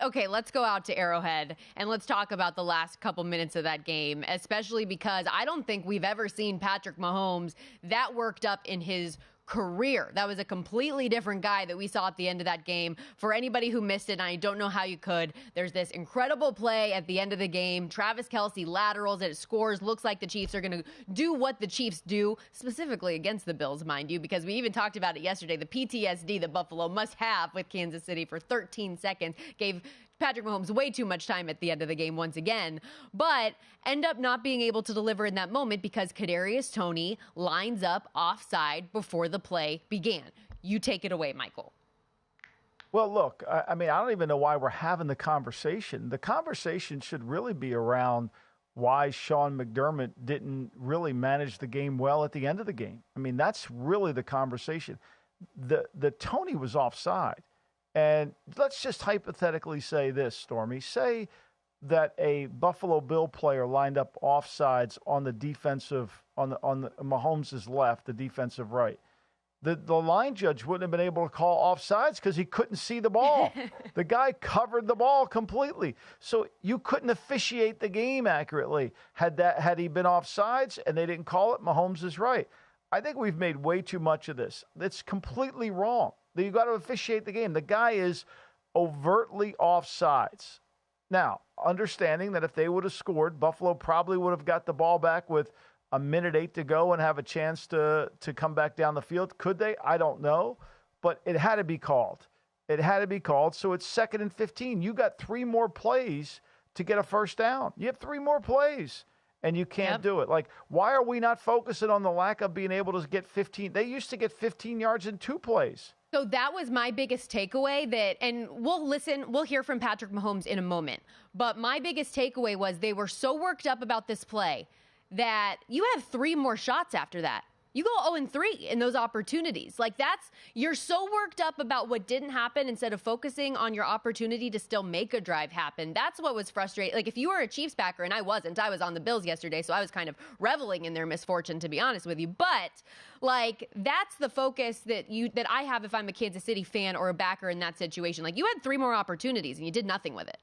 okay, let's go out to Arrowhead and let's talk about the last couple minutes of that game, especially because I don't think we've ever seen Patrick Mahomes that worked up in his career. That was a completely different guy that we saw at the end of that game. For anybody who missed it, and I don't know how you could, there's this incredible play at the end of the game. Travis Kelce laterals it, scores. Looks like the Chiefs are going to do what the Chiefs do, specifically against the Bills, mind you, because we even talked about it yesterday. The PTSD that Buffalo must have with Kansas City for 13 seconds gave Patrick Mahomes way too much time at the end of the game once again, but end up not being able to deliver in that moment because Kadarius Toney lines up offside before the play began. You take it away, Michael. Well, look, I mean, I don't even know why we're having the conversation. The conversation should really be around why Sean McDermott didn't really manage the game well at the end of the game. I mean, that's really the conversation. The Toney was offside. And let's just hypothetically say this, Stormy. Say that a Buffalo Bill player lined up offsides on the defensive, on the Mahomes' left, the defensive right. The line judge wouldn't have been able to call offsides because he couldn't see the ball. The guy covered the ball completely. So you couldn't officiate the game accurately. Had he been offsides and they didn't call it, Mahomes is right. I think we've made way too much of this. It's completely wrong. You got to officiate the game. The guy is overtly offsides. Now, understanding that if they would have scored, Buffalo probably would have got the ball back with a minute 8 to go and have a chance to come back down the field. Could they? I don't know. But it had to be called. It had to be called. So it's 2nd and 15. You got 3 more plays to get a first down. You have 3 more plays. And you can't do it. Like, why are we not focusing on the lack of being able to get 15? They used to get 15 yards in 2 plays. So that was my biggest takeaway and we'll hear from Patrick Mahomes in a moment. But my biggest takeaway was they were so worked up about this play that you have 3 more shots after that. You go 0-3 in those opportunities. Like you're so worked up about what didn't happen instead of focusing on your opportunity to still make a drive happen. That's what was frustrating. Like if you were a Chiefs backer, and I wasn't, I was on the Bills yesterday, so I was kind of reveling in their misfortune, to be honest with you. But like that's the focus that I have if I'm a Kansas City fan or a backer in that situation. Like you had 3 more opportunities and you did nothing with it.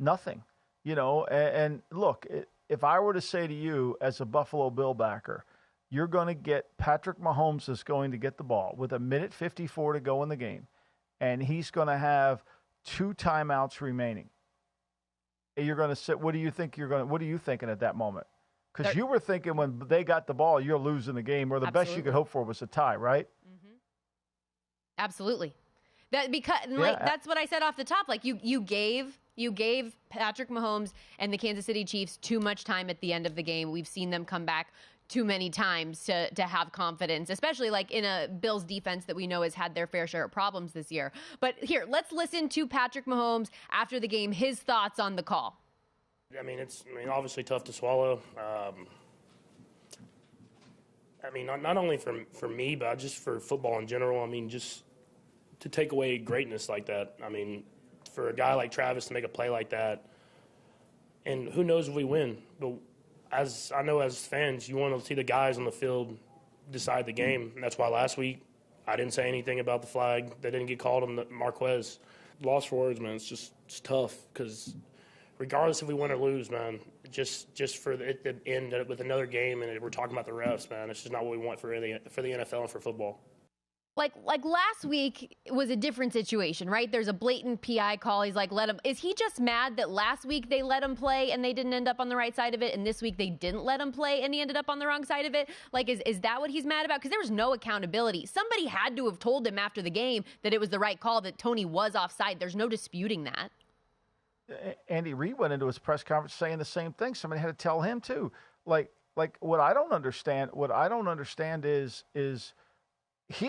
Nothing, and look, if I were to say to you as a Buffalo Bill backer, you're going to get Patrick Mahomes is going to get the ball with 1:54 to go in the game, and he's going to have 2 timeouts remaining. And you're going to sit. What are you thinking at that moment? Because you were thinking when they got the ball, you're losing the game, or the Absolutely. best you could hope for was a tie, right? Mm-hmm. Absolutely. That's what I said off the top. Like you gave Patrick Mahomes and the Kansas City Chiefs too much time at the end of the game. We've seen them come back too many times to have confidence, especially like in a Bills defense that we know has had their fair share of problems this year. But here, let's listen to Patrick Mahomes after the game, his thoughts on the call. I mean, it's obviously tough to swallow. Not only for me, but just for football in general. I mean, just to take away greatness like that. I mean, for a guy like Travis to make a play like that, and who knows if we win, but as I know as fans, you want to see the guys on the field decide the game. And that's why last week I didn't say anything about the flag that didn't get called on the Marquez. Lost for words, man. It's tough because regardless if we win or lose, man, just for it to end with another game and we're talking about the refs, man, it's just not what we want for the NFL and for football. Like last week was a different situation, right? There's a blatant PI call. He's like, let him. Is he just mad that last week they let him play and they didn't end up on the right side of it, and this week they didn't let him play and he ended up on the wrong side of it? Like, is that what he's mad about? Because there was no accountability. Somebody had to have told him after the game that it was the right call, that Toney was offside. There's no disputing that. Andy Reid went into his press conference saying the same thing. Somebody had to tell him too. Like what I don't understand is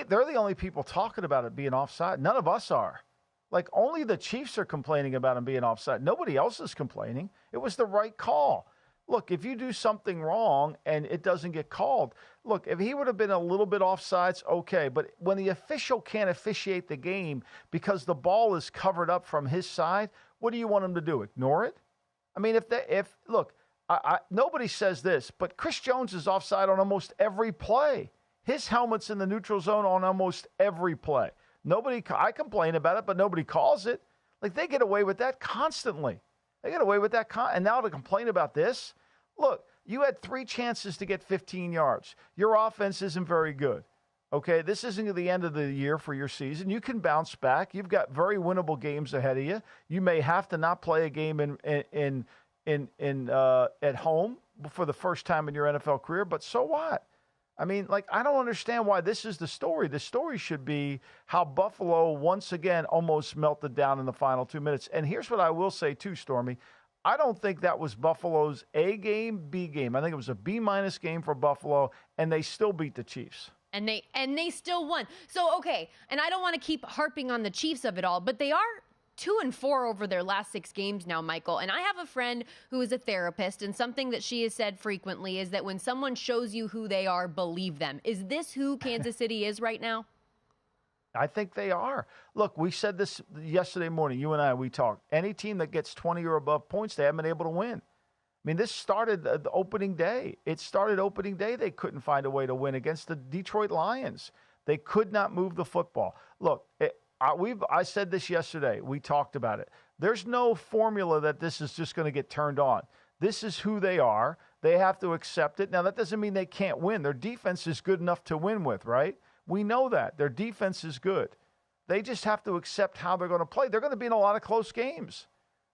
they're the only people talking about it being offside. None of us are. Like, only the Chiefs are complaining about him being offside. Nobody else is complaining. It was the right call. Look, if you do something wrong and it doesn't get called, look, if he would have been a little bit offsides, okay. But when the official can't officiate the game because the ball is covered up from his side, what do you want him to do? Ignore it? I mean, nobody says this, but Chris Jones is offside on almost every play. His helmet's in the neutral zone on almost every play. I complain about it, but nobody calls it. Like, they get away with that constantly. They get away with that. And now to complain about this? Look, you had 3 chances to get 15 yards. Your offense isn't very good. Okay, this isn't the end of the year for your season. You can bounce back. You've got very winnable games ahead of you. You may have to not play a game at home for the first time in your NFL career, but so what? I mean, like, I don't understand why this is the story. The story should be how Buffalo once again almost melted down in the final 2 minutes. And here's what I will say too, Stormy. I don't think that was Buffalo's A game, B game. I think it was a B- game for Buffalo, and they still beat the Chiefs. And they still won. So, okay, and I don't want to keep harping on the Chiefs of it all, but they are 2-4 over their last 6 games now, Michael. And I have a friend who is a therapist, and something that she has said frequently is that when someone shows you who they are, believe them. Is this who Kansas City is right now? I think they are. Look, we said this yesterday morning. You and I, we talked. Any team that gets 20 or above points, they haven't been able to win. I mean, this started the opening day. It started opening day. They couldn't find a way to win against the Detroit Lions. They could not move the football. Look, I said this yesterday. We talked about it. There's no formula that this is just going to get turned on. This is who they are. They have to accept it. Now, that doesn't mean they can't win. Their defense is good enough to win with, right? We know that. Their defense is good. They just have to accept how they're going to play. They're going to be in a lot of close games.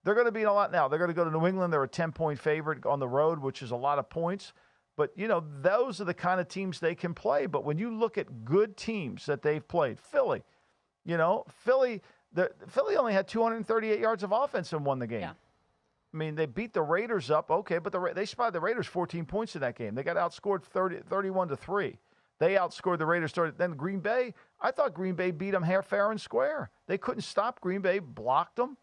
They're going to be in a lot now. They're going to go to New England. They're a 10-point favorite on the road, which is a lot of points. But, you know, those are the kind of teams they can play. But when you look at good teams that they've played, Philly only had 238 yards of offense and won the game. Yeah. I mean, they beat the Raiders up, okay, but they spotted the Raiders 14 points in that game. They got outscored 31-3. They outscored the Raiders. Then Green Bay, I thought Green Bay beat them fair and square. They couldn't stop Green Bay, blocked them.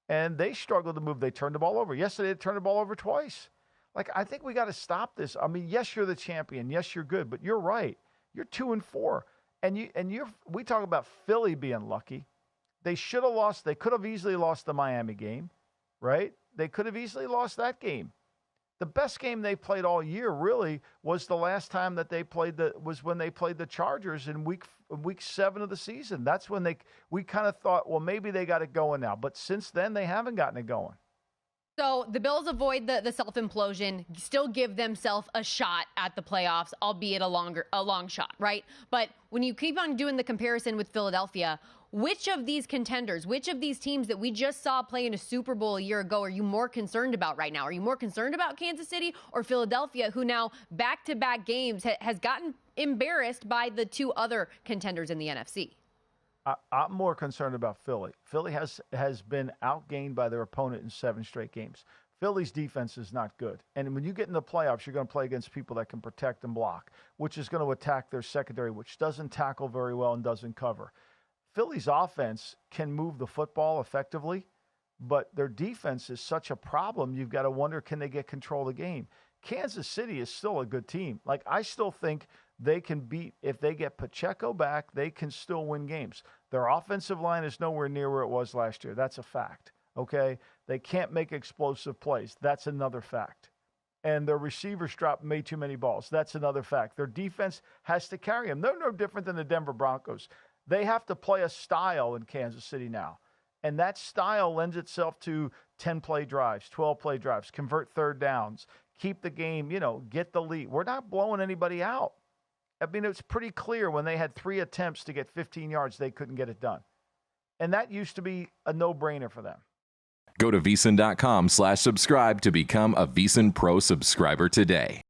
And they struggled to move. They turned the ball over. Yesterday, they turned the ball over twice. Like, I think we got to stop this. I mean, yes, you're the champion. Yes, you're good. But you're right. You're 2-4. We talk about Philly being lucky. They should have lost. They could have easily lost the Miami game, right? They could have easily lost that game. The best game they played all year really was the last time that they played was when they played the Chargers in week 7 of the season. That's when we kind of thought, well, maybe they got it going now. But since then, they haven't gotten it going. So the Bills avoid the self-implosion, still give themselves a shot at the playoffs, albeit a long shot, right? But when you keep on doing the comparison with Philadelphia, which of these contenders, which of these teams that we just saw play in a Super Bowl a year ago are you more concerned about right now? Are you more concerned about Kansas City or Philadelphia, who now back-to-back games has gotten embarrassed by the 2 other contenders in the NFC? I'm more concerned about Philly. Philly has been outgained by their opponent in 7 straight games. Philly's defense is not good. And when you get in the playoffs, you're going to play against people that can protect and block, which is going to attack their secondary, which doesn't tackle very well and doesn't cover. Philly's offense can move the football effectively, but their defense is such a problem. You've got to wonder, can they get control of the game? Kansas City is still a good team. Like, I still think they can beat, if they get Pacheco back, they can still win games. Their offensive line is nowhere near where it was last year. That's a fact, okay? They can't make explosive plays. That's another fact. And their receivers drop way too many balls. That's another fact. Their defense has to carry them. They're no different than the Denver Broncos. They have to play a style in Kansas City now. And that style lends itself to 10-play drives, 12-play drives, convert third downs, keep the game, get the lead. We're not blowing anybody out. I mean, it's pretty clear when they had 3 attempts to get 15 yards, they couldn't get it done. And that used to be a no-brainer for them. Go to VSiN.com/subscribe to become a VSiN Pro subscriber today.